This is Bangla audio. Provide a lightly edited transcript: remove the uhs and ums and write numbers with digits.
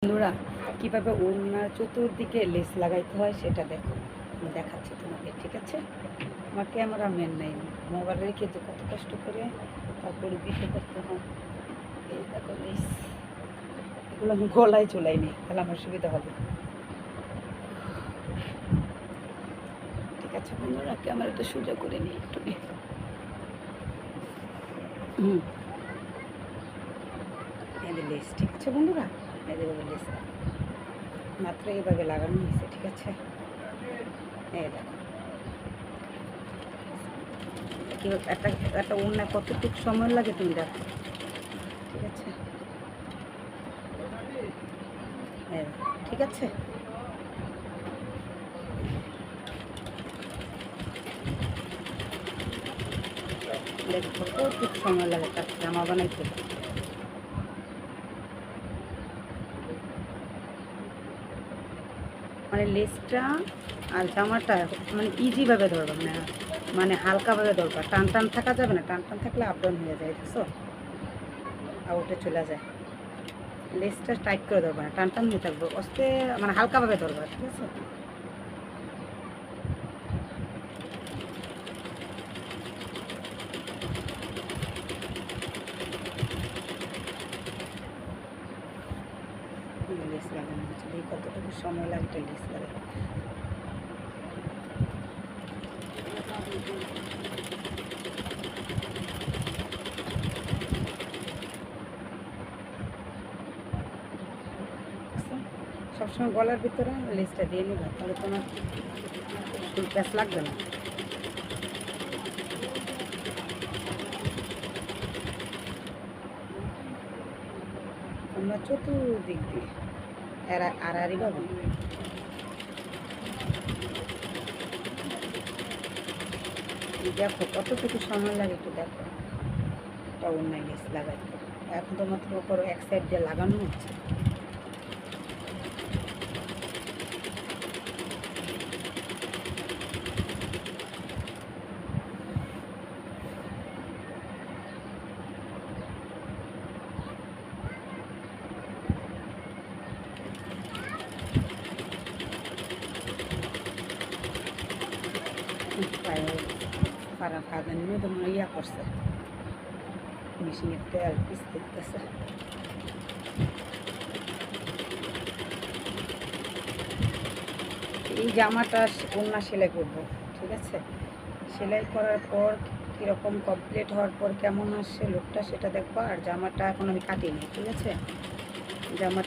বন্ধুরা, কীভাবে ওড়নার চতুর্দিকে লেস লাগাইতে হয় সেটা দেখো, আমি দেখাচ্ছি তোমাকে। ঠিক আছে, আমার ক্যামেরাম্যান নাই, মোবাইল রেখে যে কত কষ্ট করে তারপরে ভিডিও করতে হয়। এই দেখো লেস, এগুলো আমি গলায় চলাই নি, তাহলে আমার সুবিধা হবে। ঠিক আছে বন্ধুরা, ক্যামেরাটা সোজা করে নিই একটু। এই লেস, ঠিক আছে বন্ধুরা, এইভাবে লেস মাত্র এইভাবে লাগানো হয়েছে। ঠিক আছে, এই দেখো কীভাবে একটা একটা ওড়না কতটুকু সময় লাগে তুমি দেখো। ঠিক আছে, ঠিক আছে, দেখো কতটুকু সময় লাগে তার জামা বানাইতে। মানে লেসটা আর জামাটা মানে ইজিভাবে ধরবা, মানে হালকাভাবে ধরবা, টান টান থাকা যাবে না, টান টান থাকলে আপ ডাউন হয়ে যায়, দেখছো, আউটে চলে যায়। লেসটা টাইট করে ধরবা না, টান টান হয়ে থাকবো, অস্তে মানে হালকাভাবে ধরবা। ঠিক আছে, লেস লাগানো হচ্ছে, এই কতটুকু সময় লাগবে লেস লাগাতে। সবসময় গলার ভিতরে লেসটা দিয়ে নিবা, তাহলে তোমার ফুল প্যাচ লাগবে না। আমরা চতুর্দিক দিয়ে আড়াআড়িভাবে দেখো কতটুকু সময় লাগে, একটু দেখো। এটা অন্যায় লেস লাগাইতে এখন তো মাত্র করো এক সাইড দিয়ে লাগানো হচ্ছে। পায়ে পাড়া ফাঁদানি মতো মনে ইয়া করছে, মেশিনের তেল পিছতে দিতেছে। এই জামাটা ওড়না সেলাই করবো। ঠিক আছে, সেলাই করার পর কীরকম কমপ্লিট হওয়ার পর কেমন আসছে লুকটা সেটা দেখবো। আর জামাটা এখন আমি কাটিনি। ঠিক আছে, জামা